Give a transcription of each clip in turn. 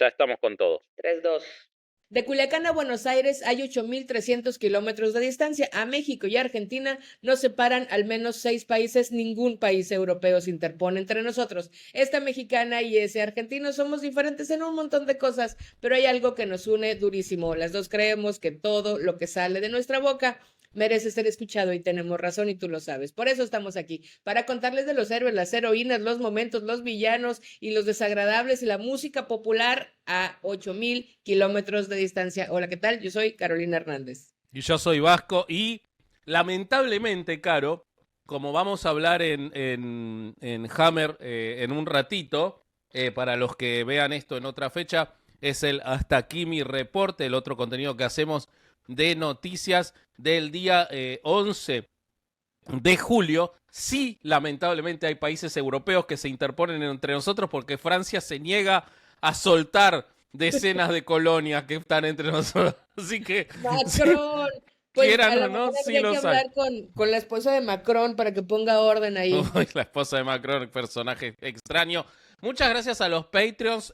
ya estamos con todo. 3, 2. De Culiacán a Buenos Aires hay 8,300 kilómetros de distancia. A México y Argentina nos separan al menos 6 países. Ningún país europeo se interpone entre nosotros. Esta mexicana y ese argentino somos diferentes en un montón de cosas, pero hay algo que nos une durísimo. Las dos creemos que todo lo que sale de nuestra boca merece ser escuchado y tenemos razón y tú lo sabes. Por eso estamos aquí, para contarles de los héroes, las heroínas, los momentos, los villanos y los desagradables y la música popular a 8,000 kilómetros de distancia. Hola, ¿qué tal? Yo soy Carolina Hernández. Y yo soy Vasco y lamentablemente, Caro, como vamos a hablar en Hammer en un ratito, para los que vean esto en otra fecha, es el Hasta aquí mi reporte, el otro contenido que hacemos de noticias del día 11 de julio. Sí, lamentablemente hay países europeos que se interponen entre nosotros porque Francia se niega a soltar decenas de colonias que están entre nosotros. Así que... Macron. Pues quieran o no, sí lo saben. Con la esposa de Macron para que ponga orden ahí. Uy, la esposa de Macron, personaje extraño. Muchas gracias a los Patreons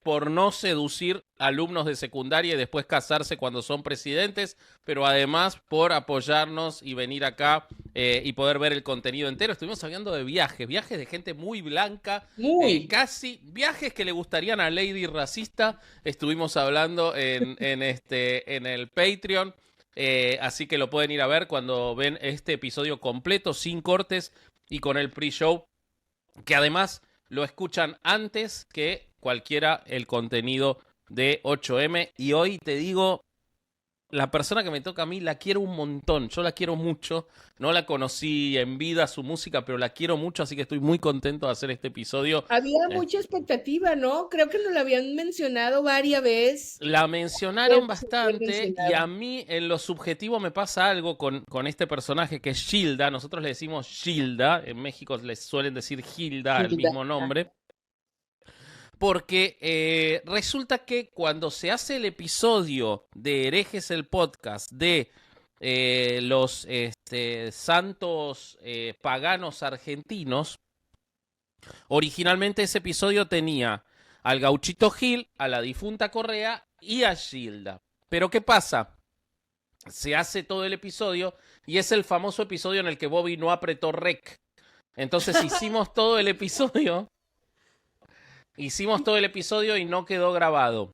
por no seducir alumnos de secundaria y después casarse cuando son presidentes, pero además por apoyarnos y venir acá y poder ver el contenido entero. Estuvimos hablando de viajes de gente muy blanca, casi viajes que le gustarían a Lady Racista. Estuvimos hablando en el Patreon. Así que lo pueden ir a ver cuando ven este episodio completo, sin cortes y con el pre-show, que además lo escuchan antes que cualquiera el contenido de 8M. Y hoy te digo, la persona que me toca a mí la quiero un montón, yo la quiero mucho, no la conocí en vida su música, pero la quiero mucho, así que estoy muy contento de hacer este episodio. Había mucha expectativa, ¿no? Creo que nos la habían mencionado varias veces. La mencionaron bastante y a mí en lo subjetivo me pasa algo con este personaje que es Gilda. Nosotros le decimos Gilda, en México les suelen decir Gilda, el mismo nombre. Porque resulta que cuando se hace el episodio de Herejes el podcast de los santos paganos argentinos, originalmente ese episodio tenía al Gauchito Gil, a la difunta Correa y a Gilda. Pero ¿qué pasa? Se hace todo el episodio y es el famoso episodio en el que Bobby no apretó rec. Entonces hicimos todo el episodio. Hicimos todo el episodio y no quedó grabado.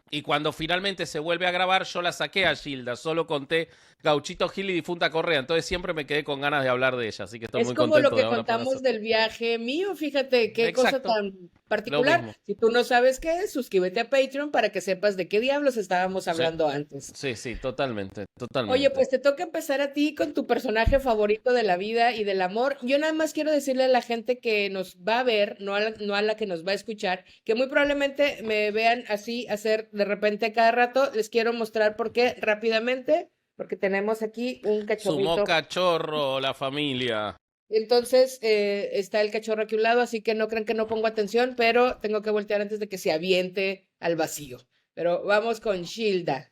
Y cuando finalmente se vuelve a grabar, yo la saqué a Gilda. Solo conté Gauchito Gil y difunta Correa. Entonces siempre me quedé con ganas de hablar de ella. Así que estoy muy contento. Es como lo que contamos del viaje mío. Fíjate qué cosa tan particular. Si tú no sabes qué es, suscríbete a Patreon para que sepas de qué diablos estábamos hablando antes. Sí, totalmente. Oye, pues te toca empezar a ti con tu personaje favorito de la vida y del amor. Yo nada más quiero decirle a la gente que nos va a ver, no a la que nos va a escuchar, que muy probablemente me vean así hacer de repente cada rato. Les quiero mostrar por qué rápidamente, porque tenemos aquí un cachorrito. Sumó cachorro, la familia. Entonces está el cachorro aquí a un lado, así que no crean que no pongo atención, pero tengo que voltear antes de que se aviente al vacío. Pero vamos con Gilda.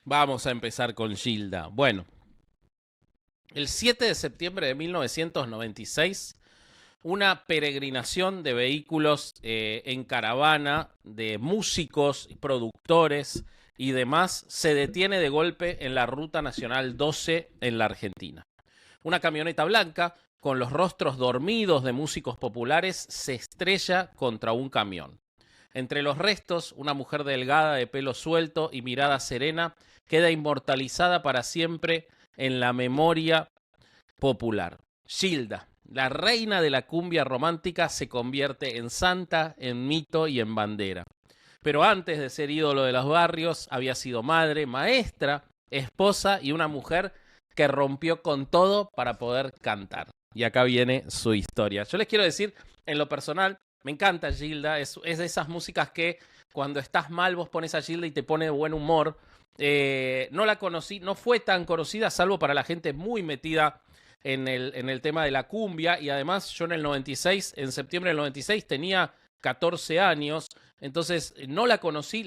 Vamos a empezar con Gilda. Bueno, el 7 de septiembre de 1996, una peregrinación de vehículos en caravana de músicos, productores y demás se detiene de golpe en la Ruta Nacional 12 en la Argentina. Una camioneta blanca con los rostros dormidos de músicos populares se estrella contra un camión. Entre los restos, una mujer delgada de pelo suelto y mirada serena queda inmortalizada para siempre en la memoria popular. Gilda, la reina de la cumbia romántica, se convierte en santa, en mito y en bandera. Pero antes de ser ídolo de los barrios, había sido madre, maestra, esposa y una mujer que rompió con todo para poder cantar. Y acá viene su historia. Yo les quiero decir, en lo personal, me encanta Gilda, es de esas músicas que cuando estás mal vos pones a Gilda y te pone de buen humor. No la conocí, no fue tan conocida, salvo para la gente muy metida en el tema de la cumbia. Y además yo en septiembre del 96, tenía 14 años. Entonces no la conocí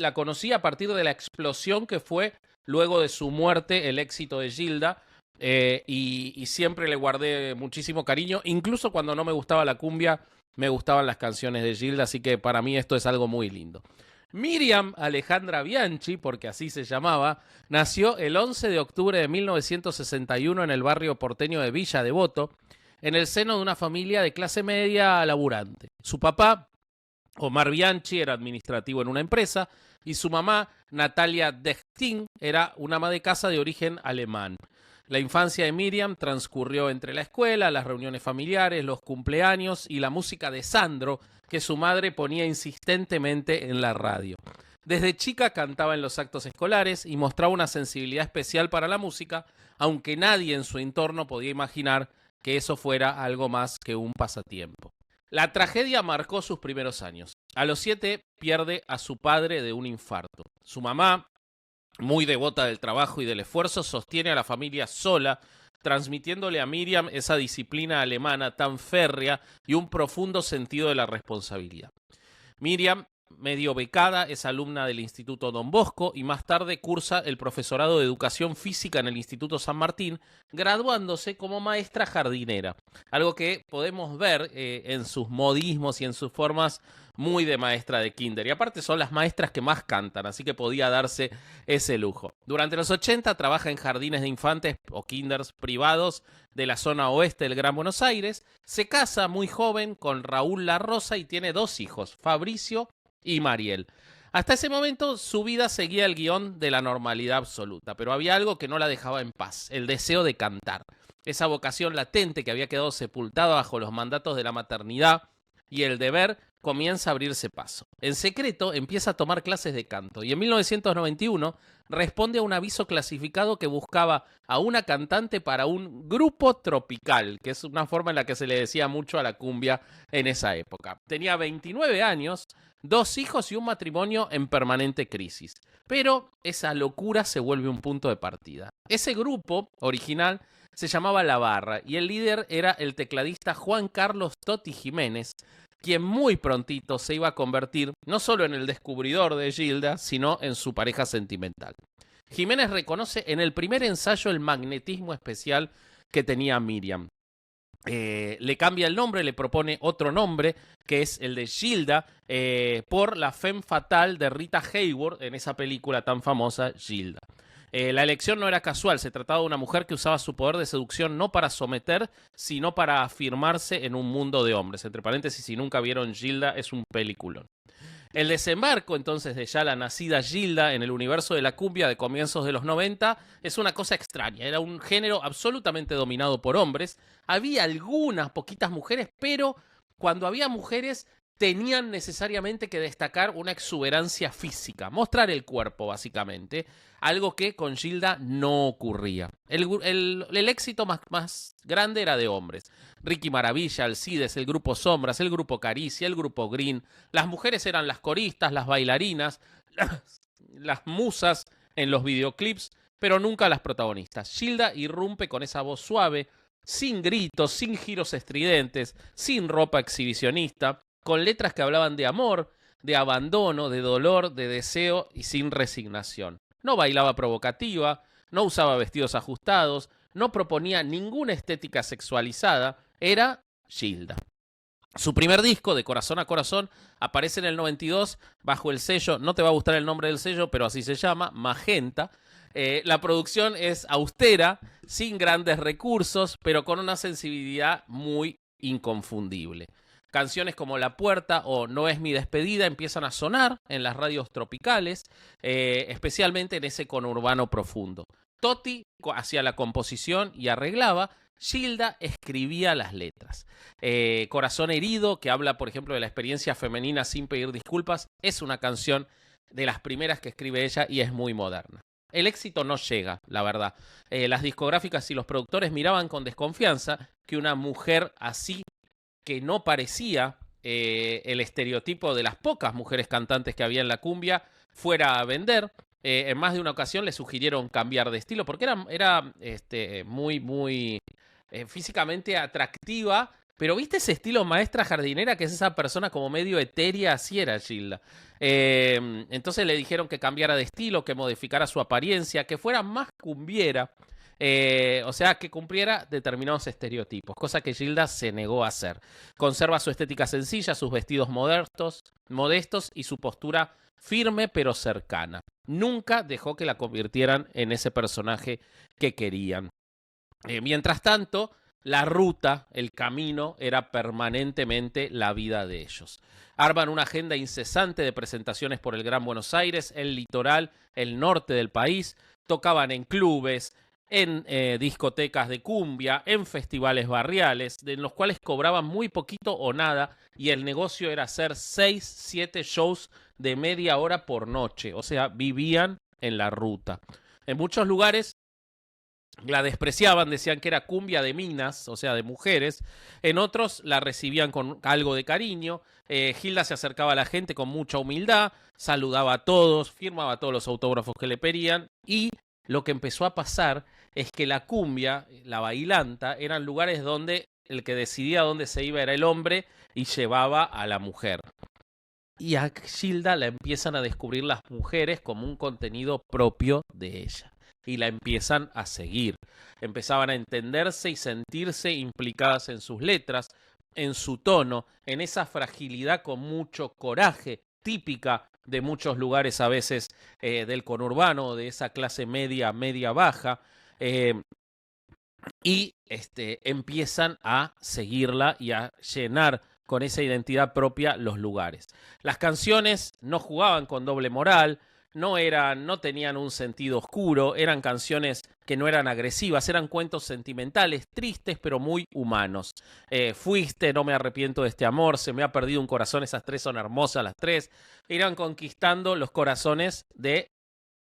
a partir de la explosión que fue luego de su muerte, el éxito de Gilda. Y siempre le guardé muchísimo cariño, incluso cuando no me gustaba la cumbia. Me gustaban las canciones de Gilda, así que para mí esto es algo muy lindo. Miriam Alejandra Bianchi, porque así se llamaba, nació el 11 de octubre de 1961 en el barrio porteño de Villa Devoto, en el seno de una familia de clase media laburante. Su papá, Omar Bianchi, era administrativo en una empresa y su mamá, Natalia Dechtin, era una ama de casa de origen alemán. La infancia de Miriam transcurrió entre la escuela, las reuniones familiares, los cumpleaños y la música de Sandro, que su madre ponía insistentemente en la radio. Desde chica cantaba en los actos escolares y mostraba una sensibilidad especial para la música, aunque nadie en su entorno podía imaginar que eso fuera algo más que un pasatiempo. La tragedia marcó sus primeros años. A los 7 pierde a su padre de un infarto. Su mamá, muy devota del trabajo y del esfuerzo, sostiene a la familia sola, transmitiéndole a Miriam esa disciplina alemana tan férrea y un profundo sentido de la responsabilidad. Miriam, medio becada, es alumna del Instituto Don Bosco y más tarde cursa el profesorado de Educación Física en el Instituto San Martín, graduándose como maestra jardinera. Algo que podemos ver en sus modismos y en sus formas muy de maestra de kinder. Y aparte son las maestras que más cantan, así que podía darse ese lujo. Durante los 80 trabaja en jardines de infantes o kinders privados de la zona oeste del Gran Buenos Aires. Se casa muy joven con Raúl La Rosa y tiene 2 hijos, Fabricio y Mariel. Hasta ese momento su vida seguía el guión de la normalidad absoluta, pero había algo que no la dejaba en paz, el deseo de cantar. Esa vocación latente que había quedado sepultada bajo los mandatos de la maternidad y el deber comienza a abrirse paso. En secreto empieza a tomar clases de canto y en 1991 responde a un aviso clasificado que buscaba a una cantante para un grupo tropical, que es una forma en la que se le decía mucho a la cumbia en esa época. Tenía 29 años, 2 hijos y un matrimonio en permanente crisis. Pero esa locura se vuelve un punto de partida. Ese grupo original se llamaba La Barra y el líder era el tecladista Juan Carlos Totti Jiménez, quien muy prontito se iba a convertir no solo en el descubridor de Gilda, sino en su pareja sentimental. Jiménez reconoce en el primer ensayo el magnetismo especial que tenía Miriam. Le cambia el nombre, le propone otro nombre, que es el de Gilda, por la femme fatale de Rita Hayworth en esa película tan famosa, Gilda. La elección no era casual, se trataba de una mujer que usaba su poder de seducción no para someter, sino para afirmarse en un mundo de hombres. Entre paréntesis, si nunca vieron Gilda, es un peliculón. El desembarco entonces de ya la nacida Gilda en el universo de la cumbia de comienzos de los 90 es una cosa extraña. Era un género absolutamente dominado por hombres. Había algunas poquitas mujeres, pero cuando había mujeres tenían necesariamente que destacar una exuberancia física, mostrar el cuerpo básicamente, algo que con Gilda no ocurría. El éxito más grande era de hombres. Ricky Maravilla, Alcides, el grupo Sombras, el grupo Caricia, el grupo Green. Las mujeres eran las coristas, las bailarinas, las musas en los videoclips, pero nunca las protagonistas. Gilda irrumpe con esa voz suave, sin gritos, sin giros estridentes, sin ropa exhibicionista, con letras que hablaban de amor, de abandono, de dolor, de deseo y sin resignación. No bailaba provocativa, no usaba vestidos ajustados, no proponía ninguna estética sexualizada, era Gilda. Su primer disco, De Corazón a Corazón, aparece en el 92 bajo el sello, no te va a gustar el nombre del sello, pero así se llama, Magenta. La producción es austera, sin grandes recursos, pero con una sensibilidad muy inconfundible. Canciones como La Puerta o No es mi despedida empiezan a sonar en las radios tropicales, especialmente en ese conurbano profundo. Totti hacía la composición y arreglaba, Gilda escribía las letras. Corazón herido, que habla, por ejemplo, de la experiencia femenina sin pedir disculpas, es una canción de las primeras que escribe ella y es muy moderna. El éxito no llega, la verdad. Las discográficas y los productores miraban con desconfianza que una mujer así, que no parecía el estereotipo de las pocas mujeres cantantes que había en la cumbia, fuera a vender. En más de una ocasión le sugirieron cambiar de estilo porque era muy físicamente atractiva, pero ¿viste ese estilo maestra jardinera que es esa persona como medio etérea? Así era Gilda. Entonces le dijeron que cambiara de estilo, que modificara su apariencia, que fuera más cumbiera. O sea, que cumpliera determinados estereotipos, cosa que Gilda se negó a hacer. Conserva su estética sencilla, sus vestidos modestos y su postura firme pero cercana. Nunca dejó que la convirtieran en ese personaje que querían. Mientras tanto, la ruta, el camino, era permanentemente la vida de ellos. Arman una agenda incesante de presentaciones por el Gran Buenos Aires, el litoral, el norte del país. Tocaban en clubes, en discotecas de cumbia, en festivales barriales, en los cuales cobraban muy poquito o nada, y el negocio era hacer 6, 7 shows de media hora por noche. O sea, vivían en la ruta. En muchos lugares la despreciaban, decían que era cumbia de minas, o sea, de mujeres. En otros la recibían con algo de cariño. Gilda se acercaba a la gente con mucha humildad, saludaba a todos, firmaba todos los autógrafos que le pedían. Y lo que empezó a pasar es que la cumbia, la bailanta, eran lugares donde el que decidía dónde se iba era el hombre y llevaba a la mujer. Y a Gilda la empiezan a descubrir las mujeres como un contenido propio de ella. Y la empiezan a seguir. Empezaban a entenderse y sentirse implicadas en sus letras, en su tono, en esa fragilidad con mucho coraje, típica de muchos lugares a veces del conurbano, de esa clase media, media baja. Y empiezan a seguirla y a llenar con esa identidad propia los lugares. Las canciones no jugaban con doble moral, no tenían un sentido oscuro, eran canciones que no eran agresivas, eran cuentos sentimentales, tristes, pero muy humanos. Fuiste, no me arrepiento de este amor, se me ha perdido un corazón, esas tres son hermosas las tres. Irán conquistando los corazones de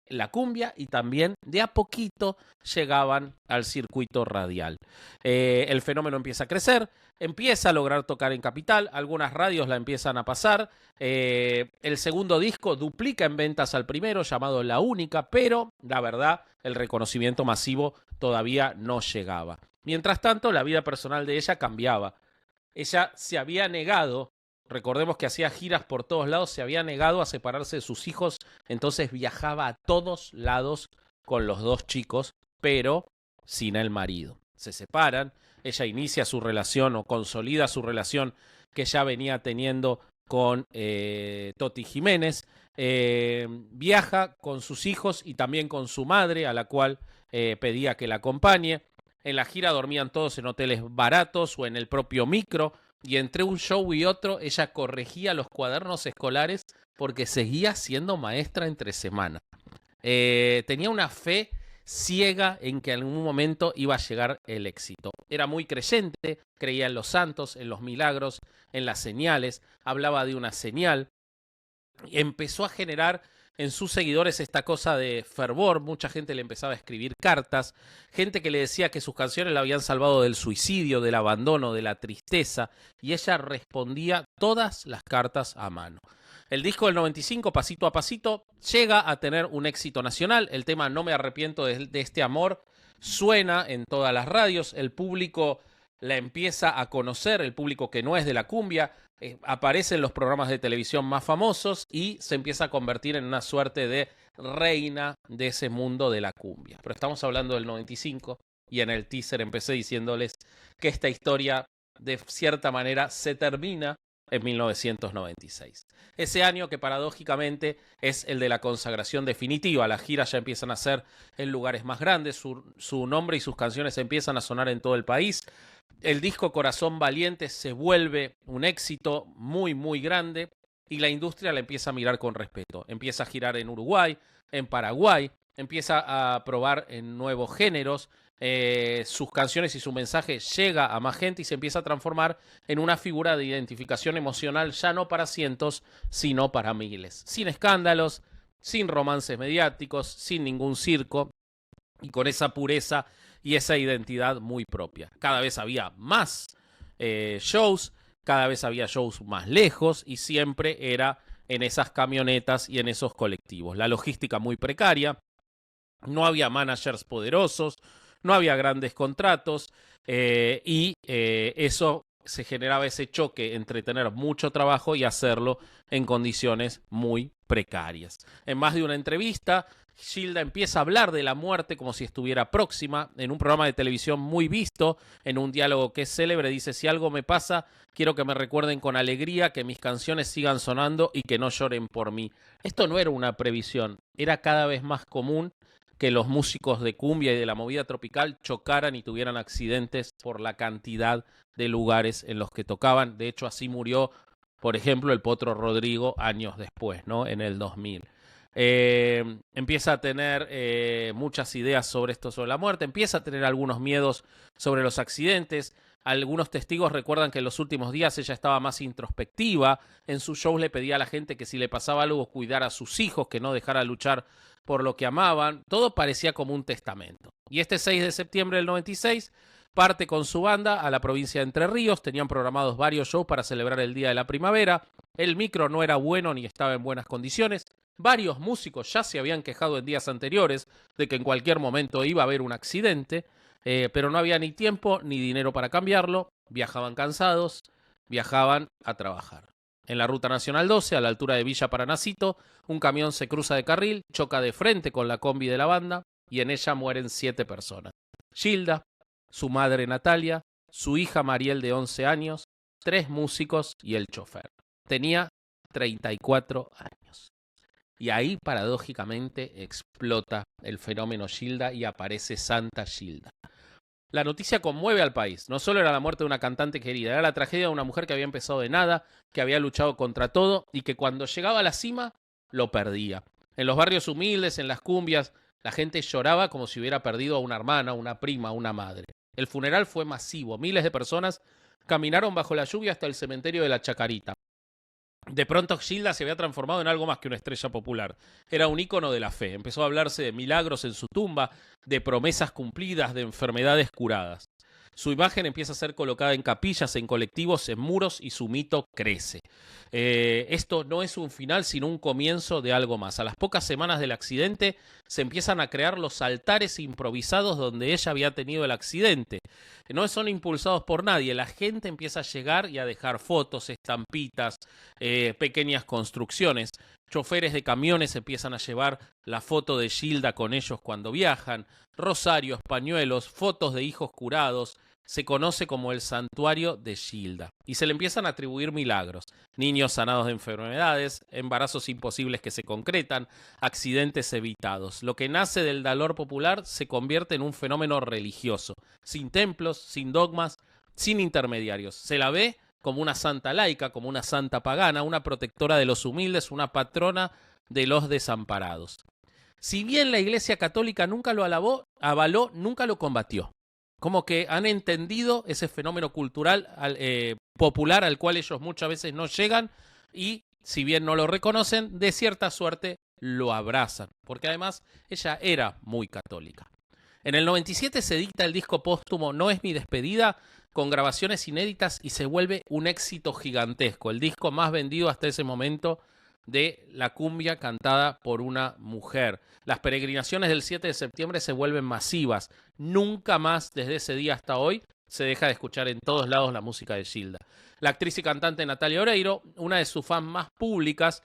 la cumbia y también de a poquito llegaban al circuito radial. El fenómeno empieza a crecer, empieza a lograr tocar en Capital, algunas radios la empiezan a pasar. El segundo disco duplica en ventas al primero, llamado La Única, pero la verdad, el reconocimiento masivo todavía no llegaba. Mientras tanto, la vida personal de ella cambiaba. Ella se había negado. Recordemos que hacía giras por todos lados, se había negado a separarse de sus hijos, entonces viajaba a todos lados con los dos chicos, pero sin el marido. Se separan, ella inicia su relación o consolida su relación que ya venía teniendo con Toti Jiménez, viaja con sus hijos y también con su madre, a la cual pedía que la acompañe. En la gira dormían todos en hoteles baratos o en el propio micro. Y entre un show y otro, ella corregía los cuadernos escolares porque seguía siendo maestra entre semana. Tenía una fe ciega en que en algún momento iba a llegar el éxito. Era muy creyente, creía en los santos, en los milagros, en las señales, hablaba de una señal. Empezó a generar en sus seguidores esta cosa de fervor, mucha gente le empezaba a escribir cartas, gente que le decía que sus canciones la habían salvado del suicidio, del abandono, de la tristeza, y ella respondía todas las cartas a mano. El disco del 95, Pasito a Pasito, llega a tener un éxito nacional. El tema No me arrepiento de este amor suena en todas las radios, el público la empieza a conocer, el público que no es de la cumbia, aparece en los programas de televisión más famosos y se empieza a convertir en una suerte de reina de ese mundo de la cumbia. Pero estamos hablando del 95 y en el teaser empecé diciéndoles que esta historia de cierta manera se termina en 1996. Ese año que paradójicamente es el de la consagración definitiva. Las giras ya empiezan a ser en lugares más grandes, su nombre y sus canciones empiezan a sonar en todo el país. El disco Corazón Valiente se vuelve un éxito muy, muy grande y la industria la empieza a mirar con respeto. Empieza a girar en Uruguay, en Paraguay, empieza a probar en nuevos géneros. Sus canciones y su mensaje llega a más gente y se empieza a transformar en una figura de identificación emocional ya no para cientos, sino para miles. Sin escándalos, sin romances mediáticos, sin ningún circo y con esa pureza y esa identidad muy propia. Cada vez había más shows, cada vez había shows más lejos y siempre era en esas camionetas y en esos colectivos. La logística muy precaria, no había managers poderosos, no había grandes contratos y eso se generaba ese choque entre tener mucho trabajo y hacerlo en condiciones muy precarias. En más de una entrevista, Gilda empieza a hablar de la muerte como si estuviera próxima, en un programa de televisión muy visto, en un diálogo que es célebre, dice: si algo me pasa, quiero que me recuerden con alegría, que mis canciones sigan sonando y que no lloren por mí. Esto no era una previsión, era cada vez más común que los músicos de cumbia y de la movida tropical chocaran y tuvieran accidentes por la cantidad de lugares en los que tocaban. De hecho, así murió, por ejemplo, el Potro Rodrigo años después, ¿no? En el 2000. Empieza a tener muchas ideas sobre esto, sobre la muerte, empieza a tener algunos miedos sobre los accidentes. Algunos testigos recuerdan que en los últimos días ella estaba más introspectiva. En sus shows le pedía a la gente que si le pasaba algo cuidara a sus hijos, que no dejara luchar por lo que amaban. Todo parecía como un testamento. Y este 6 de septiembre del 96 parte con su banda a la provincia de Entre Ríos. Tenían programados varios shows para celebrar el Día de la Primavera. El micro no era bueno ni estaba en buenas condiciones. Varios músicos ya se habían quejado en días anteriores de que en cualquier momento iba a haber un accidente, pero no había ni tiempo ni dinero para cambiarlo. Viajaban cansados, viajaban a trabajar. En la Ruta Nacional 12, a la altura de Villa Paranacito, un camión se cruza de carril, choca de frente con la combi de la banda y en ella mueren 7 personas. Gilda, su madre Natalia, su hija Mariel de 11 años, 3 músicos y el chofer. Tenía 34 años. Y ahí, paradójicamente, explota el fenómeno Gilda y aparece Santa Gilda. La noticia conmueve al país. No solo era la muerte de una cantante querida, era la tragedia de una mujer que había empezado de nada, que había luchado contra todo y que cuando llegaba a la cima, lo perdía. En los barrios humildes, en las cumbias, la gente lloraba como si hubiera perdido a una hermana, una prima, una madre. El funeral fue masivo. Miles de personas caminaron bajo la lluvia hasta el cementerio de la Chacarita. De pronto Gilda se había transformado en algo más que una estrella popular. Era un ícono de la fe. Empezó a hablarse de milagros en su tumba, de promesas cumplidas, de enfermedades curadas. Su imagen empieza a ser colocada en capillas, en colectivos, en muros y su mito crece. Esto no es un final, sino un comienzo de algo más. A las pocas semanas del accidente se empiezan a crear los altares improvisados donde ella había tenido el accidente. No son impulsados por nadie. La gente empieza a llegar y a dejar fotos, estampitas, pequeñas construcciones. Choferes de camiones empiezan a llevar la foto de Gilda con ellos cuando viajan. Rosarios, pañuelos, fotos de hijos curados. Se conoce como el santuario de Gilda. Y se le empiezan a atribuir milagros. Niños sanados de enfermedades, embarazos imposibles que se concretan, accidentes evitados. Lo que nace del dolor popular se convierte en un fenómeno religioso. Sin templos, sin dogmas, sin intermediarios. Se la ve como una santa laica, como una santa pagana, una protectora de los humildes, una patrona de los desamparados. Si bien la Iglesia Católica nunca lo avaló, nunca lo combatió. Como que han entendido ese fenómeno cultural popular al cual ellos muchas veces no llegan y, si bien no lo reconocen, de cierta suerte lo abrazan, porque además ella era muy católica. En el 97 se dicta el disco póstumo No es mi despedida, con grabaciones inéditas y se vuelve un éxito gigantesco, el disco más vendido hasta ese momento de la cumbia cantada por una mujer. Las peregrinaciones del 7 de septiembre se vuelven masivas. Nunca más desde ese día hasta hoy se deja de escuchar en todos lados la música de Gilda. La actriz y cantante Natalia Oreiro, una de sus fans más públicas,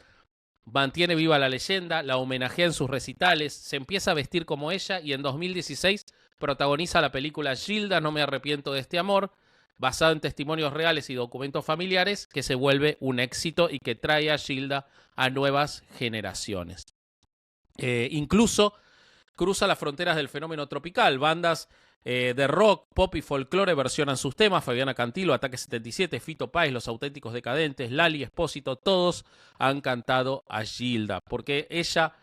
mantiene viva la leyenda, la homenajea en sus recitales, se empieza a vestir como ella y en 2016 protagoniza la película Gilda, no me arrepiento de este amor, basado en testimonios reales y documentos familiares, que se vuelve un éxito y que trae a Gilda a nuevas generaciones. Incluso cruza las fronteras del fenómeno tropical. Bandas de rock, pop y folclore versionan sus temas. Fabiana Cantilo, Ataque 77, Fito Páez, Los Auténticos Decadentes, Lali Espósito, todos han cantado a Gilda, porque ella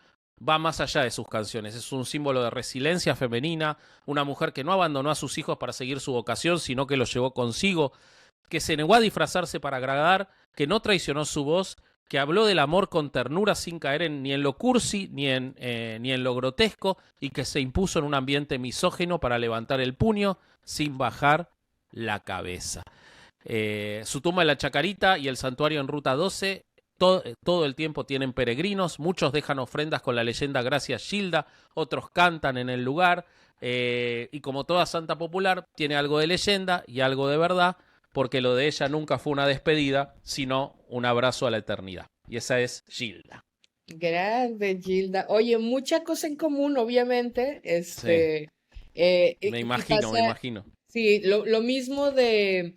va más allá de sus canciones. Es un símbolo de resiliencia femenina, una mujer que no abandonó a sus hijos para seguir su vocación, sino que los llevó consigo, que se negó a disfrazarse para agradar, que no traicionó su voz, que habló del amor con ternura sin caer ni en lo cursi ni en lo grotesco, y que se impuso en un ambiente misógino para levantar el puño sin bajar la cabeza. Su tumba en la Chacarita y el santuario en Ruta 12 todo el tiempo tienen peregrinos, muchos dejan ofrendas con la leyenda Gracias Gilda, otros cantan en el lugar, y como toda santa popular tiene algo de leyenda y algo de verdad, porque lo de ella nunca fue una despedida, sino un abrazo a la eternidad. Y esa es Gilda. Grande, Gilda. Oye, mucha cosa en común, obviamente. Sí, me Y imagino, me pasa, imagino. sí, lo mismo de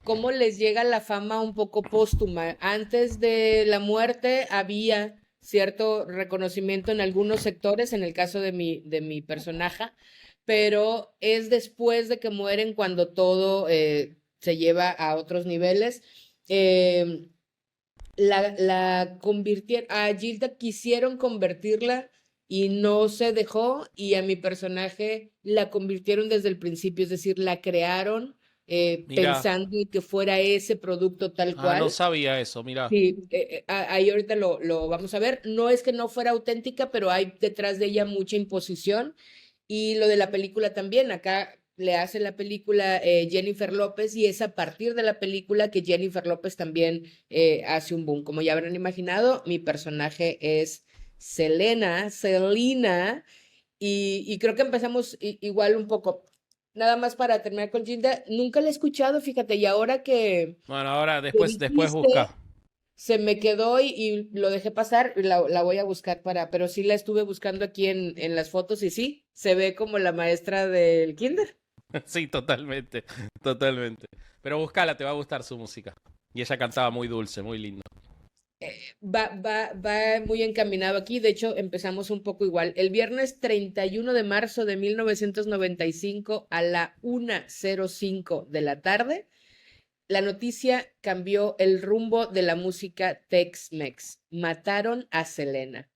cómo les llega la fama un poco póstuma. Antes de la muerte había cierto reconocimiento en algunos sectores, en el caso de mi personaje, pero es después de que mueren cuando todo se lleva a otros niveles. Em, la convirtieron, a Gilda quisieron convertirla y no se dejó, y a mi personaje la convirtieron desde el principio, es decir, la crearon Mira, pensando en que fuera ese producto tal no cual. sabía eso, mira. Sí, ahí ahorita lo vamos a ver. No es que no fuera auténtica, pero hay detrás de ella mucha imposición. Y lo de la película también, acá le hace la película Jennifer López y es a partir de la película que Jennifer López también hace un boom. Como ya habrán imaginado, mi personaje es Selena, y creo que empezamos igual un poco. Nada más para terminar con Gilda, nunca la he escuchado, fíjate, y ahora Bueno, ahora que después dijiste, busca. se me quedó y lo dejé pasar, y la voy a buscar pero sí la estuve buscando aquí en las fotos y sí, se ve como la maestra del kinder. Sí, totalmente, totalmente. Pero buscala, te va a gustar su música. Y ella cantaba muy dulce, muy lindo. Va muy encaminado aquí, de hecho empezamos un poco igual. El viernes 31 de marzo de 1995 a la 1:05 de la tarde, la noticia cambió el rumbo de la música Tex-Mex. Mataron a Selena.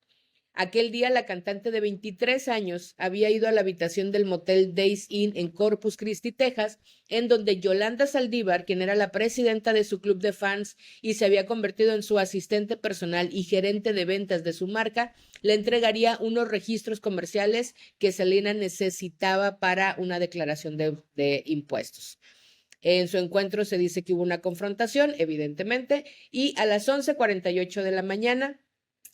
Aquel día la cantante de 23 años había ido a la habitación del motel Days Inn en Corpus Christi, Texas, en donde Yolanda Saldívar, quien era la presidenta de su club de fans y se había convertido en su asistente personal y gerente de ventas de su marca, le entregaría unos registros comerciales que Selena necesitaba para una declaración de impuestos. En su encuentro se dice que hubo una confrontación, evidentemente, y a las 11:48 de la mañana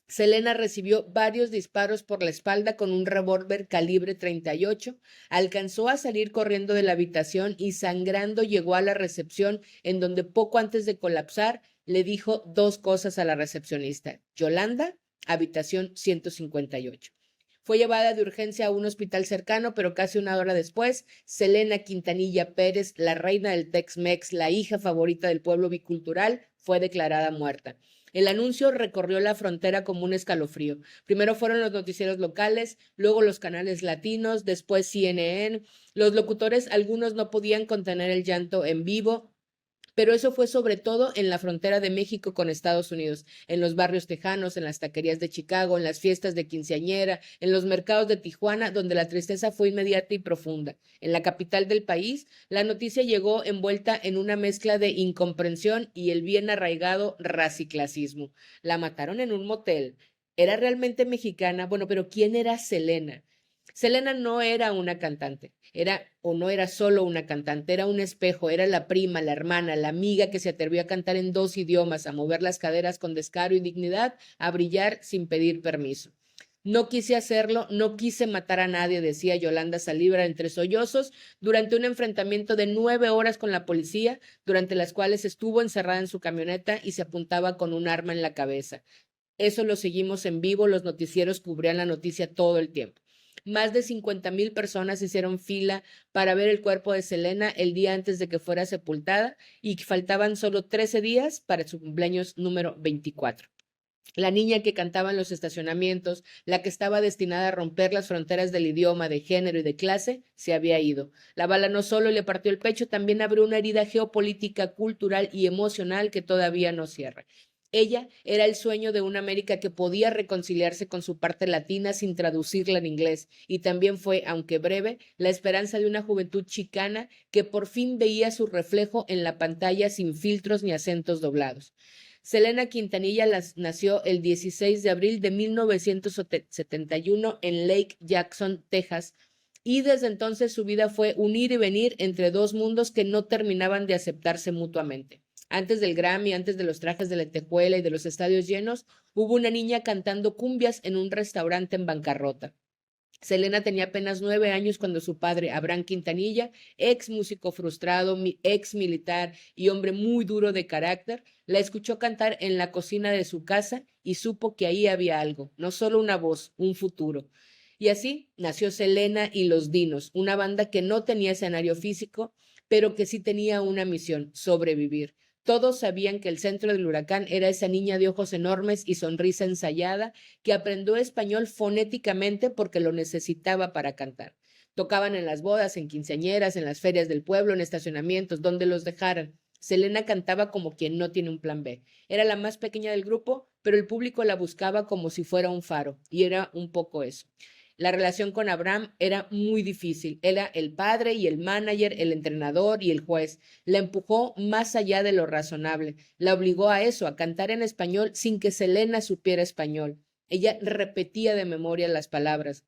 Selena recibió varios disparos por la espalda con un revólver calibre 38, alcanzó a salir corriendo de la habitación y sangrando llegó a la recepción, en donde poco antes de colapsar le dijo dos cosas a la recepcionista: Yolanda, habitación 158. Fue llevada de urgencia a un hospital cercano, pero casi una hora después, Selena Quintanilla Pérez, la reina del Tex-Mex, la hija favorita del pueblo bicultural, fue declarada muerta. El anuncio recorrió la frontera como un escalofrío. Primero fueron los noticieros locales, luego los canales latinos, después CNN. Los locutores, algunos no podían contener el llanto en vivo, pero eso fue sobre todo en la frontera de México con Estados Unidos, en los barrios tejanos, en las taquerías de Chicago, en las fiestas de quinceañera, en los mercados de Tijuana, donde la tristeza fue inmediata y profunda. En la capital del país, la noticia llegó envuelta en una mezcla de incomprensión y el bien arraigado raciclasismo. La mataron en un motel. ¿Era realmente mexicana? Bueno, pero ¿quién era Selena? Selena no era una cantante, era o no era solo una cantante, era un espejo, era la prima, la hermana, la amiga que se atrevió a cantar en dos idiomas, a mover las caderas con descaro y dignidad, a brillar sin pedir permiso. No quise hacerlo, no quise matar a nadie, decía Yolanda Saldívar entre sollozos, durante un enfrentamiento de 9 horas con la policía, durante las cuales estuvo encerrada en su camioneta y se apuntaba con un arma en la cabeza. Eso lo seguimos en vivo, los noticieros cubrían la noticia todo el tiempo. Más de 50,000 personas hicieron fila para ver el cuerpo de Selena el día antes de que fuera sepultada y faltaban solo 13 días para su cumpleaños número 24. La niña que cantaba en los estacionamientos, la que estaba destinada a romper las fronteras del idioma, de género y de clase, se había ido. La bala no solo le partió el pecho, también abrió una herida geopolítica, cultural y emocional que todavía no cierra. Ella era el sueño de una América que podía reconciliarse con su parte latina sin traducirla en inglés, y también fue, aunque breve, la esperanza de una juventud chicana que por fin veía su reflejo en la pantalla sin filtros ni acentos doblados. Selena Quintanilla nació el 16 de abril de 1971 en Lake Jackson, Texas, y desde entonces su vida fue un ir y venir entre dos mundos que no terminaban de aceptarse mutuamente. Antes del Grammy, antes de los trajes de lentejuela y de los estadios llenos, hubo una niña cantando cumbias en un restaurante en bancarrota. Selena tenía apenas 9 años cuando su padre, Abraham Quintanilla, ex músico frustrado, ex militar y hombre muy duro de carácter, la escuchó cantar en la cocina de su casa y supo que ahí había algo, no solo una voz, un futuro. Y así nació Selena y los Dinos, una banda que no tenía escenario físico, pero que sí tenía una misión: sobrevivir. Todos sabían que el centro del huracán era esa niña de ojos enormes y sonrisa ensayada que aprendió español fonéticamente porque lo necesitaba para cantar. Tocaban en las bodas, en quinceañeras, en las ferias del pueblo, en estacionamientos, donde los dejaran. Selena cantaba como quien no tiene un plan B. Era la más pequeña del grupo, pero el público la buscaba como si fuera un faro, y era un poco eso. La relación con Abraham era muy difícil. Era el padre y el manager, el entrenador y el juez. La empujó más allá de lo razonable. La obligó a eso, a cantar en español sin que Selena supiera español. Ella repetía de memoria las palabras.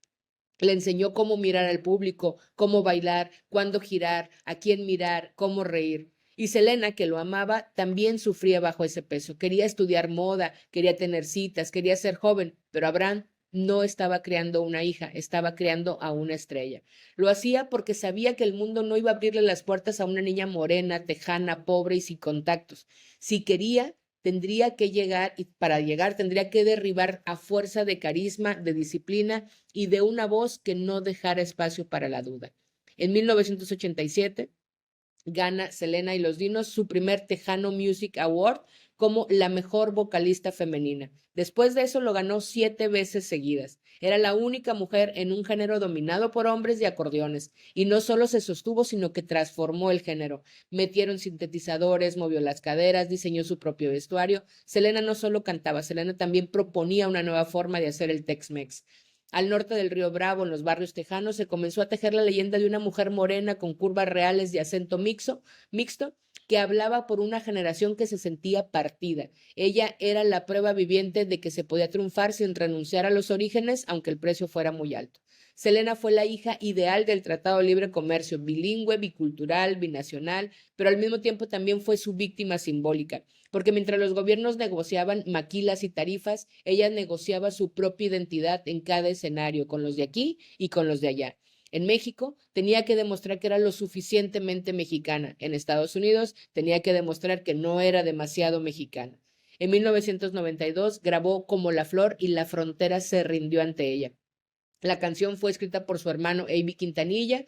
Le enseñó cómo mirar al público, cómo bailar, cuándo girar, a quién mirar, cómo reír. Y Selena, que lo amaba, también sufría bajo ese peso. Quería estudiar moda, quería tener citas, quería ser joven, pero Abraham no estaba creando una hija, estaba creando a una estrella. Lo hacía porque sabía que el mundo no iba a abrirle las puertas a una niña morena, tejana, pobre y sin contactos. Si quería, tendría que llegar, y para llegar tendría que derribar a fuerza de carisma, de disciplina y de una voz que no dejara espacio para la duda. En 1987 gana Selena y los Dinos su primer Tejano Music Award como la mejor vocalista femenina. Después de eso lo ganó 7 veces seguidas. Era la única mujer en un género dominado por hombres y acordeones. Y no solo se sostuvo, sino que transformó el género. Metieron sintetizadores, movió las caderas, diseñó su propio vestuario. Selena no solo cantaba, Selena también proponía una nueva forma de hacer el Tex-Mex. Al norte del río Bravo, en los barrios tejanos, se comenzó a tejer la leyenda de una mujer morena con curvas reales y acento mixto, que hablaba por una generación que se sentía partida. Ella era la prueba viviente de que se podía triunfar sin renunciar a los orígenes, aunque el precio fuera muy alto. Selena fue la hija ideal del Tratado de Libre Comercio, bilingüe, bicultural, binacional, pero al mismo tiempo también fue su víctima simbólica, porque mientras los gobiernos negociaban maquilas y tarifas, ella negociaba su propia identidad en cada escenario, con los de aquí y con los de allá. En México tenía que demostrar que era lo suficientemente mexicana. En Estados Unidos tenía que demostrar que no era demasiado mexicana. En 1992 grabó Como la Flor y la frontera se rindió ante ella. La canción fue escrita por su hermano A.B. Quintanilla,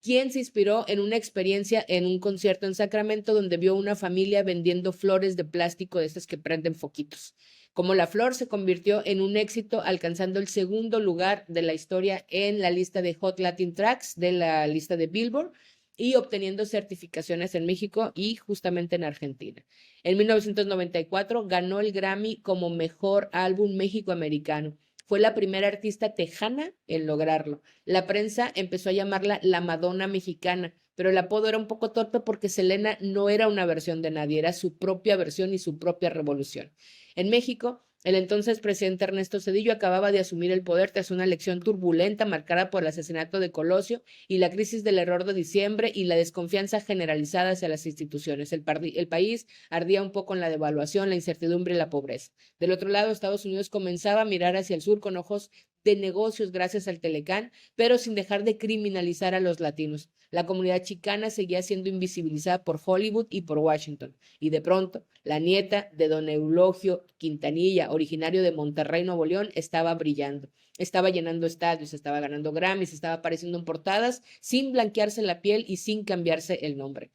quien se inspiró en una experiencia en un concierto en Sacramento donde vio una familia vendiendo flores de plástico de estas que prenden foquitos. Como la flor se convirtió en un éxito, alcanzando el segundo lugar de la historia en la lista de Hot Latin Tracks de la lista de Billboard y obteniendo certificaciones en México y justamente en Argentina. En 1994 ganó el Grammy como Mejor Álbum México-Americano. Fue la primera artista tejana en lograrlo. La prensa empezó a llamarla la Madonna mexicana, pero el apodo era un poco torpe porque Selena no era una versión de nadie, era su propia versión y su propia revolución. En México, el entonces presidente Ernesto Zedillo acababa de asumir el poder tras una elección turbulenta marcada por el asesinato de Colosio y la crisis del error de diciembre y la desconfianza generalizada hacia las instituciones. El país ardía un poco en la devaluación, la incertidumbre y la pobreza. Del otro lado, Estados Unidos comenzaba a mirar hacia el sur con ojos de negocios gracias al Telecán, pero sin dejar de criminalizar a los latinos. La comunidad chicana seguía siendo invisibilizada por Hollywood y por Washington. Y de pronto, la nieta de don Eulogio Quintanilla, originario de Monterrey, Nuevo León, estaba brillando. Estaba llenando estadios, estaba ganando Grammys, estaba apareciendo en portadas sin blanquearse la piel y sin cambiarse el nombre.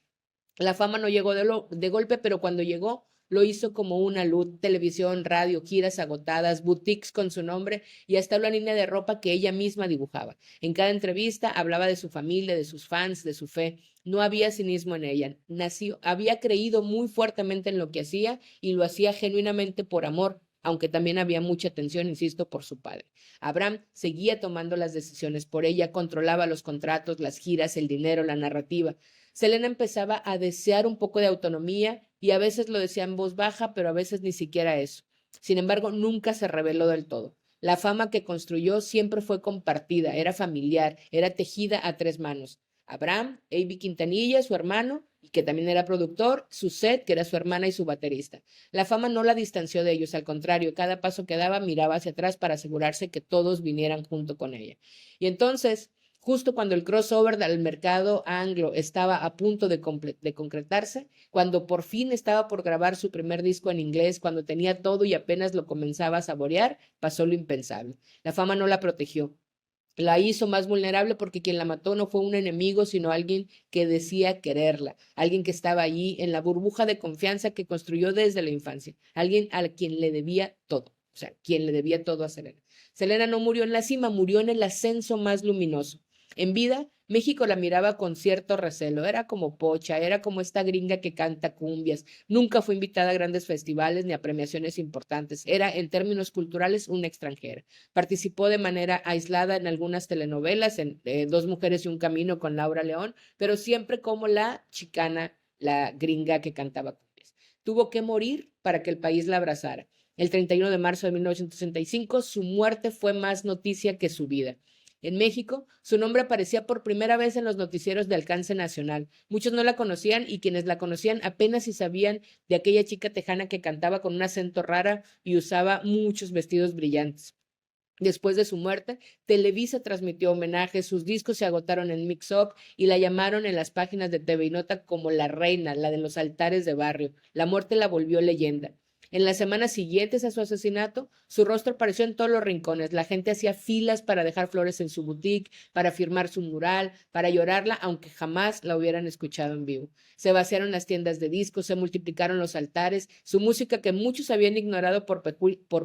La fama no llegó de golpe, pero cuando llegó, lo hizo como una luz: televisión, radio, giras agotadas, boutiques con su nombre y hasta una línea de ropa que ella misma dibujaba. En cada entrevista hablaba de su familia, de sus fans, de su fe. No había cinismo en ella. Había creído muy fuertemente en lo que hacía y lo hacía genuinamente por amor, aunque también había mucha tensión, insisto, por su padre. Abraham seguía tomando las decisiones por ella, controlaba los contratos, las giras, el dinero, la narrativa. Selena empezaba a desear un poco de autonomía y a veces lo decía en voz baja, pero a veces ni siquiera eso. Sin embargo, nunca se reveló del todo. La fama que construyó siempre fue compartida, era familiar, era tejida a tres manos. Abraham, A.B. Quintanilla, su hermano, que también era productor, Suzette, que era su hermana y su baterista. La fama no la distanció de ellos, al contrario, cada paso que daba miraba hacia atrás para asegurarse que todos vinieran junto con ella. Y entonces, justo cuando el crossover del mercado anglo estaba a punto de concretarse, cuando por fin estaba por grabar su primer disco en inglés, cuando tenía todo y apenas lo comenzaba a saborear, pasó lo impensable. La fama no la protegió, la hizo más vulnerable porque quien la mató no fue un enemigo, sino alguien que decía quererla, alguien que estaba allí en la burbuja de confianza que construyó desde la infancia, alguien a quien le debía todo, o sea, quien le debía todo a Selena. Selena no murió en la cima, murió en el ascenso más luminoso. En vida, México la miraba con cierto recelo, era como Pocha, era como esta gringa que canta cumbias, nunca fue invitada a grandes festivales ni a premiaciones importantes, era en términos culturales una extranjera. Participó de manera aislada en algunas telenovelas, en Dos mujeres y un camino con Laura León, pero siempre como la chicana, la gringa que cantaba cumbias. Tuvo que morir para que el país la abrazara. El 31 de marzo de 1965, su muerte fue más noticia que su vida. En México, su nombre aparecía por primera vez en los noticieros de alcance nacional. Muchos no la conocían y quienes la conocían apenas si sabían de aquella chica tejana que cantaba con un acento raro y usaba muchos vestidos brillantes. Después de su muerte, Televisa transmitió homenajes, sus discos se agotaron en Mix Up y la llamaron en las páginas de TV y Nota como la reina, la de los altares de barrio. La muerte la volvió leyenda. En las semanas siguientes a su asesinato, su rostro apareció en todos los rincones. La gente hacía filas para dejar flores en su boutique, para firmar su mural, para llorarla, aunque jamás la hubieran escuchado en vivo. Se vaciaron las tiendas de discos, se multiplicaron los altares, su música que muchos habían ignorado por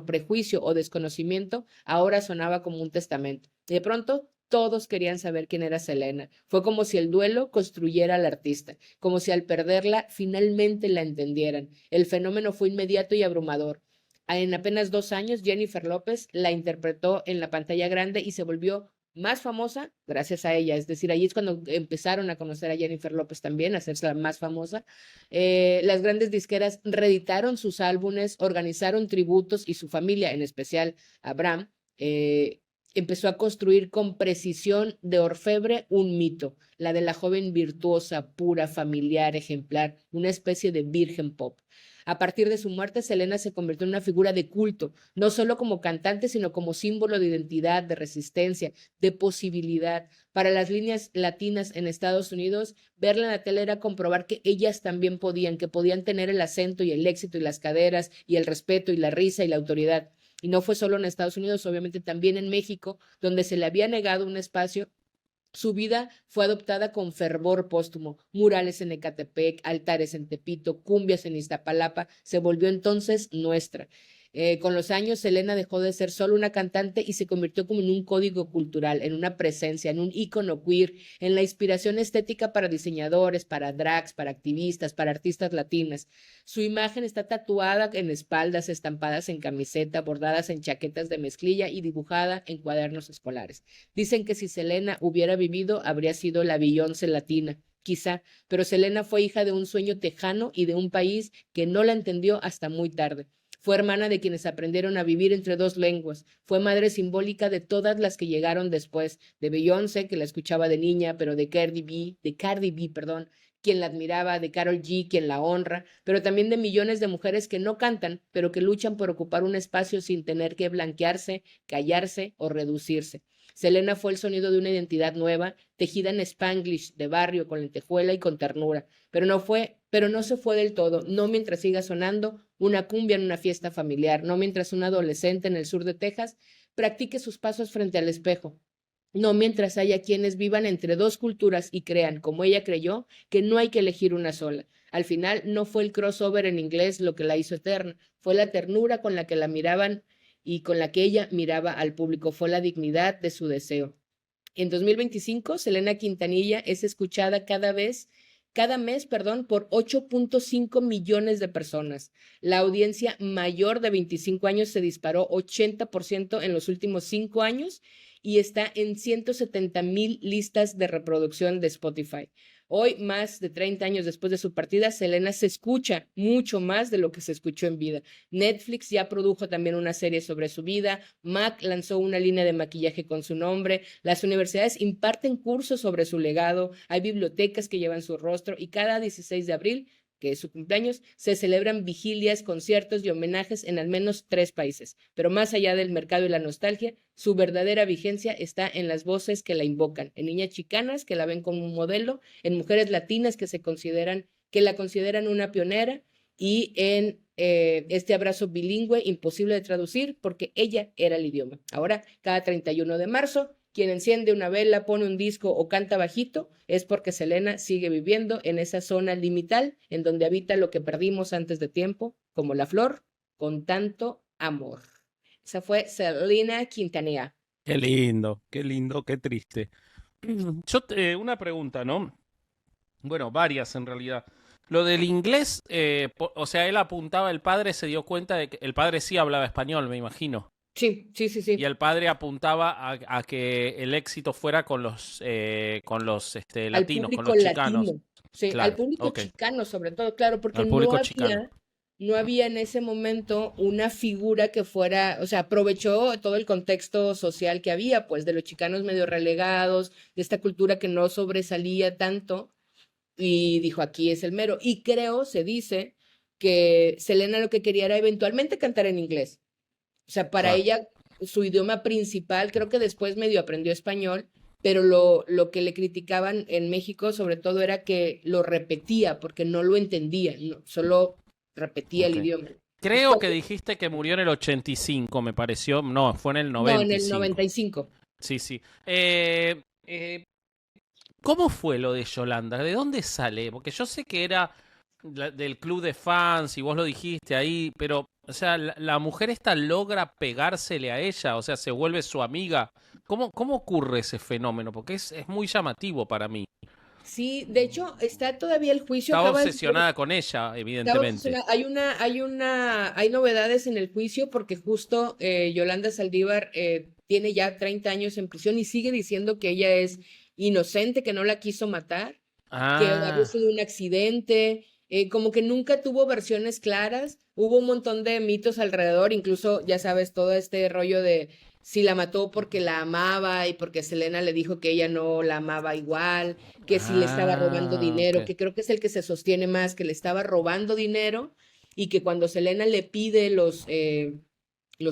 prejuicio o desconocimiento, ahora sonaba como un testamento. Y de pronto, todos querían saber quién era Selena. Fue como si el duelo construyera al artista, como si al perderla finalmente la entendieran. El fenómeno fue inmediato y abrumador. En apenas 2 años, Jennifer López la interpretó en la pantalla grande y se volvió más famosa gracias a ella. Es decir, ahí es cuando empezaron a conocer a Jennifer López también, a hacerse la más famosa. Las grandes disqueras reeditaron sus álbumes, organizaron tributos y su familia, en especial Abraham, empezó a construir con precisión de orfebre un mito, la de la joven virtuosa, pura, familiar, ejemplar, una especie de virgen pop. A partir de su muerte, Selena se convirtió en una figura de culto, no solo como cantante, sino como símbolo de identidad, de resistencia, de posibilidad. Para las líneas latinas en Estados Unidos, verla en la tele era comprobar que ellas también podían, que podían tener el acento y el éxito y las caderas y el respeto y la risa y la autoridad. Y no fue solo en Estados Unidos, obviamente también en México, donde se le había negado un espacio. Su vida fue adoptada con fervor póstumo. Murales en Ecatepec, altares en Tepito, cumbias en Iztapalapa, se volvió entonces nuestra. Con los años, Selena dejó de ser solo una cantante y se convirtió como en un código cultural, en una presencia, en un ícono queer, en la inspiración estética para diseñadores, para drags, para activistas, para artistas latinas. Su imagen está tatuada en espaldas, estampadas en camiseta, bordadas en chaquetas de mezclilla y dibujada en cuadernos escolares. Dicen que si Selena hubiera vivido, habría sido la Beyoncé latina. Quizá, pero Selena fue hija de un sueño tejano y de un país que no la entendió hasta muy tarde. Fue hermana de quienes aprendieron a vivir entre dos lenguas. Fue madre simbólica de todas las que llegaron después, de Beyoncé, que la escuchaba de niña, pero de Cardi B, perdón, quien la admiraba, de Karol G, quien la honra, pero también de millones de mujeres que no cantan, pero que luchan por ocupar un espacio sin tener que blanquearse, callarse o reducirse. Selena fue el sonido de una identidad nueva, tejida en Spanglish, de barrio, con lentejuela y con ternura, pero no se fue del todo, no mientras siga sonando una cumbia en una fiesta familiar, no mientras un adolescente en el sur de Texas practique sus pasos frente al espejo, no mientras haya quienes vivan entre dos culturas y crean, como ella creyó, que no hay que elegir una sola. Al final no fue el crossover en inglés lo que la hizo eterna, fue la ternura con la que la miraban y con la que ella miraba al público, fue la dignidad de su deseo. En 2025, Selena Quintanilla es escuchada cada mes, por 8.5 millones de personas. La audiencia mayor de 25 años se disparó 80% en los últimos 5 años y está en 170,000 listas de reproducción de Spotify. Hoy, más de 30 años después de su partida, Selena se escucha mucho más de lo que se escuchó en vida. Netflix ya produjo también una serie sobre su vida, MAC lanzó una línea de maquillaje con su nombre, las universidades imparten cursos sobre su legado, hay bibliotecas que llevan su rostro y cada 16 de abril, que es su cumpleaños, se celebran vigilias, conciertos y homenajes en al menos 3 países. Pero más allá del mercado y la nostalgia, su verdadera vigencia está en las voces que la invocan, en niñas chicanas que la ven como un modelo, en mujeres latinas que la consideran una pionera y en este abrazo bilingüe imposible de traducir porque ella era el idioma. Ahora, cada 31 de marzo, quien enciende una vela, pone un disco o canta bajito, es porque Selena sigue viviendo en esa zona limital en donde habita lo que perdimos antes de tiempo, como la flor, con tanto amor. Esa fue Selena Quintanilla. Qué lindo, qué triste. Una pregunta, ¿no? Bueno, varias en realidad. Lo del inglés, o sea, él apuntaba, el padre se dio cuenta de que el padre sí hablaba español, me imagino. Sí. Y el padre apuntaba a que el éxito fuera con los latinos, con los chicanos. Latino, sí, Claro, al público ok. chicano sobre todo, claro, porque Al público chicano. no había en ese momento una figura que fuera, o sea, aprovechó todo el contexto social que había, pues de los chicanos medio relegados, de esta cultura que no sobresalía tanto, y dijo, aquí es el mero. Y creo, se dice, que Selena lo que quería era eventualmente cantar en inglés. O sea, para Claro. ella, su idioma principal, creo que después medio aprendió español, pero lo que le criticaban en México sobre todo era que lo repetía, porque no lo entendía, solo repetía el Ok. idioma. Creo que dijiste que murió en el 85, me pareció. No, fue en el No, en el 95. 95. Sí, sí. ¿Cómo fue lo de Yolanda? ¿De dónde sale? Porque yo sé que era del club de fans y vos lo dijiste ahí, pero, o sea, la mujer esta logra pegársele a ella, o sea, se vuelve su amiga. ¿Cómo ocurre ese fenómeno? Porque es muy llamativo para mí. Sí, de hecho, está todavía el juicio, Estaba acaba de ser. obsesionada con ella, evidentemente. Hay novedades en el juicio porque justo Yolanda Saldívar tiene ya 30 años en prisión y sigue diciendo que ella es inocente, que no la quiso matar, que había Ah, sido un accidente, como que nunca tuvo versiones claras, hubo un montón de mitos alrededor, incluso, ya sabes, todo este rollo de si la mató porque la amaba y porque Selena le dijo que ella no la amaba igual, que si le estaba robando ok. dinero, que creo que es el que se sostiene más, que le estaba robando dinero y que cuando Selena le pide los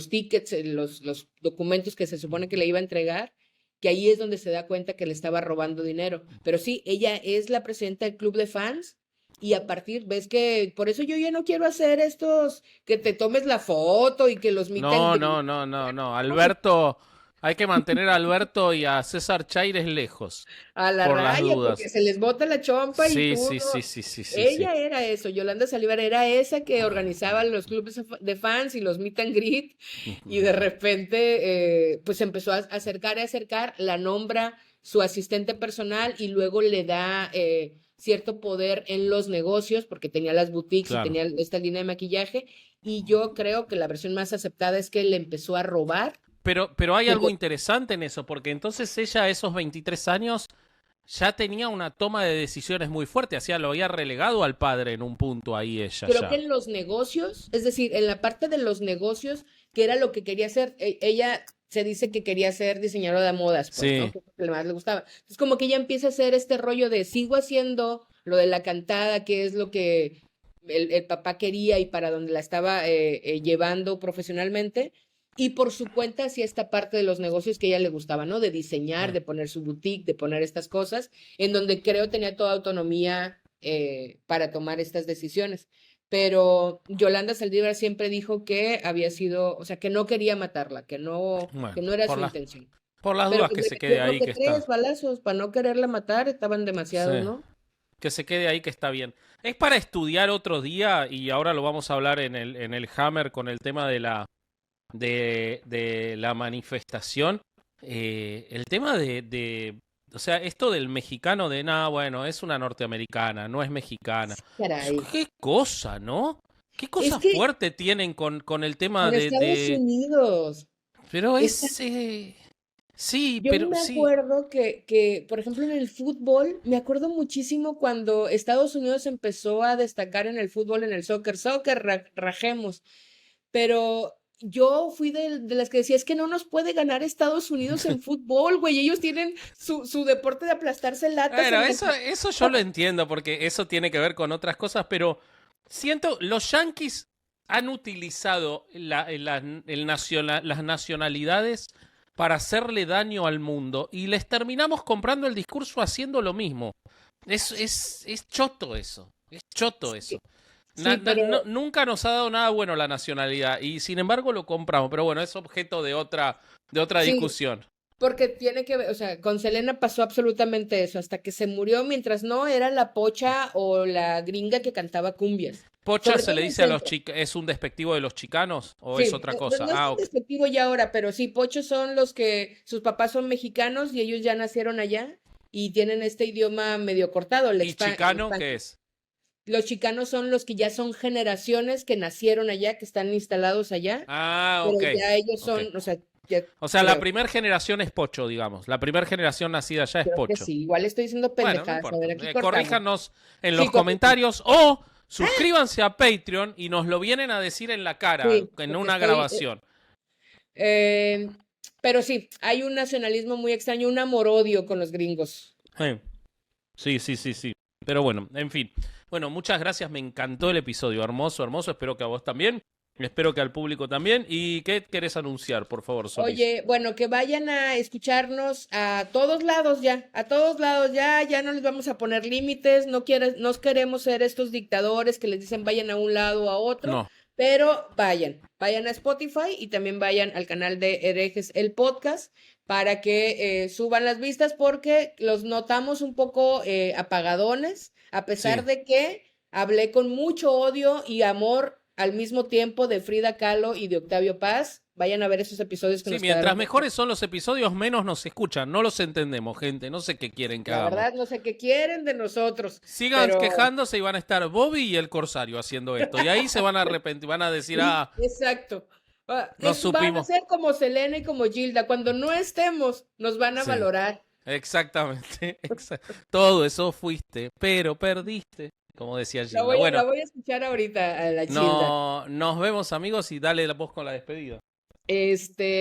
tickets, los documentos que se supone que le iba a entregar, que ahí es donde se da cuenta que le estaba robando dinero. Pero sí, ella es la presidenta del club de fans y a partir, ves que por eso yo ya no quiero hacer estos, que te tomes la foto y que los meet and No, greet. no, no, no, no. Alberto, hay que mantener a Alberto y a César Chaires lejos, A la por las raya, porque dudas. se les bota la chompa y Sí, tú sí, sí, no. sí, sí, sí, sí. Ella era eso, Yolanda Saldívar era esa que organizaba los clubes de fans y los meet and greet y de repente pues empezó a acercar, la nombra su asistente personal y luego le da cierto poder en los negocios porque tenía las boutiques y Claro. tenía esta línea de maquillaje y yo creo que la versión más aceptada es que le empezó a robar. Pero hay algo interesante en eso, porque entonces ella a esos 23 años ya tenía una toma de decisiones muy fuerte, hacía lo había relegado al padre en un punto ahí ella Creo que ya. en los negocios, es decir, en la parte de los negocios, que era lo que quería hacer, ella se dice que quería ser diseñadora de modas, pues, ¿no? Sí, Que es lo que más le gustaba. Es como que ella empieza a hacer este rollo de sigo haciendo lo de la cantada, que es lo que el papá quería y para donde la estaba llevando profesionalmente. Y por su cuenta hacía esta parte de los negocios que a ella le gustaba, ¿no? De diseñar, claro. de poner su boutique, de poner estas cosas, en donde creo tenía toda autonomía para tomar estas decisiones. Pero Yolanda Saldívar siempre dijo que había sido, o sea, que no quería matarla, que Bueno, no era su intención. por las Pero dudas pues que le se quede metió creo ahí que que está. 3 balazos para no quererla matar, estaban Sí. demasiados, ¿no? Que se quede ahí que está bien. Es para estudiar otro día y ahora lo vamos a hablar en el Hammer con el tema de la manifestación. El tema o sea, esto del mexicano de nada, bueno, es una norteamericana, no es mexicana. Caray. Qué cosa, ¿no? Qué Es cosa que fuerte tienen con el tema con Estados Unidos, pero esta, es, Sí, Yo pero me sí. acuerdo que, por ejemplo, en el fútbol, me acuerdo muchísimo cuando Estados Unidos empezó a destacar en el fútbol, en el soccer, rajemos, pero yo fui de las que decía, es que no nos puede ganar Estados Unidos en fútbol, güey, ellos tienen su deporte de aplastarse latas Bueno, en la... eso yo lo entiendo porque eso tiene que ver con otras cosas, pero siento, los Yankees han utilizado las nacionalidades para hacerle daño al mundo y les terminamos comprando el discurso haciendo lo mismo. Es choto eso, es choto eso. Sí, sí, pero Nunca nos ha dado nada bueno la nacionalidad y sin embargo lo compramos, pero bueno, es objeto de otra sí, discusión. porque tiene que ver, o sea, con Selena pasó absolutamente eso, hasta que se murió, mientras no era la pocha o la gringa que cantaba cumbias, ¿Pocha sobre se todo le en el dice a los centro. chicanos, es un despectivo de los chicanos o es Sí, otra no, cosa? no es Ah, tan ok. despectivo ya ahora, pero sí, pochos son los que sus papás son mexicanos y ellos ya nacieron allá y tienen este idioma medio cortado, ¿Y el chicano qué Spanglish. es? Los chicanos son los que ya son generaciones que nacieron allá, que están instalados allá, Ah, pero ok. ya ellos Ok. son, o sea, ya O sea, la creo, primera generación es pocho, digamos. La primera generación nacida allá es creo que pocho. sí. Igual estoy diciendo Bueno, no pendejadas. A importa. ver, aquí cortamos. Corríjanos en Sí, los correcto. comentarios o suscríbanse a Patreon y nos lo vienen a decir en la cara, Sí, en porque una estoy. grabación. Eh, pero sí, hay un nacionalismo muy extraño, un amor-odio con los gringos. Sí, sí, sí, sí, sí. Pero bueno, en fin. Bueno, muchas gracias. Me encantó el episodio. Hermoso, hermoso. Espero que a vos también. Espero que al público también. ¿Y qué querés anunciar, por favor, Solís? Oye, bueno, que vayan a escucharnos a todos lados ya, a todos lados ya, ya no les vamos a poner límites, no queremos ser estos dictadores que les dicen vayan a un lado o a otro, No. pero vayan a Spotify y también vayan al canal de Herejes el podcast para que suban las vistas porque los notamos un poco apagadones, a pesar Sí. de que hablé con mucho odio y amor al mismo tiempo de Frida Kahlo y de Octavio Paz. Vayan a ver esos episodios que Sí, nos quedaron mientras pendientes. mejores son los episodios, menos nos escuchan. No los entendemos, gente. No sé qué quieren que La hagamos. verdad, no sé qué quieren de nosotros, Sigan pero quejándose y van a estar Bobby y el Corsario haciendo esto. Y ahí se van a arrepentir, van a decir, sí, ah, exacto. no Van a supimos. ser como Selena y como Gilda. Cuando no estemos, nos van a Sí, valorar. exactamente. Todo eso fuiste, pero perdiste, como decía Gilda. La Bueno, voy a escuchar ahorita a la Gilda. no, nos vemos, amigos, y dale la voz con la despedida.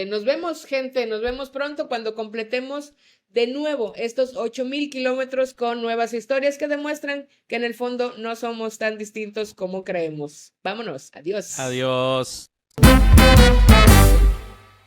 Nos vemos, gente, nos vemos pronto cuando completemos de nuevo estos 8,000 kilómetros con nuevas historias que demuestran que en el fondo no somos tan distintos como creemos. Vámonos, adiós. Adiós.